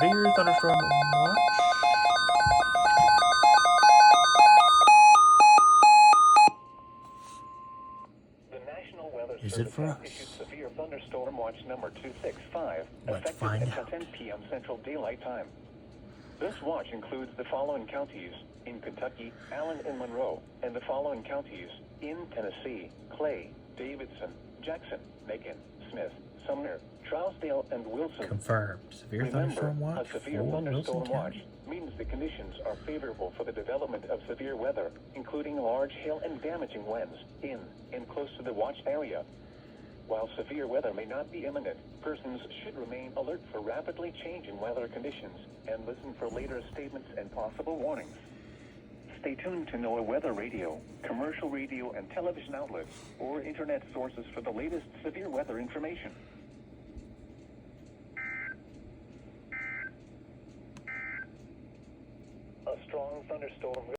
Severe thunderstorm watch. The National Weather Is Service it for has us? issued severe thunderstorm watch number 265, Let's effective find at out. 10 p.m. Central Daylight Time. This watch includes the following counties: in Kentucky, Allen and Monroe, and the following counties: in Tennessee, Clay, Davidson, Jackson, Macon, Smith, Sumner, Trousdale, and Wilson. Confirmed. Severe Remember, thunderstorm watch a severe for thunderstorm Wilson watch County. means the conditions are favorable for the development of severe weather, including large hail and damaging winds in and close to the watch area. While severe weather may not be imminent, persons should remain alert for rapidly changing weather conditions and listen for later statements and possible warnings. Stay tuned to NOAA Weather Radio, commercial radio and television outlets, or internet sources for the latest severe weather information. A strong thunderstorm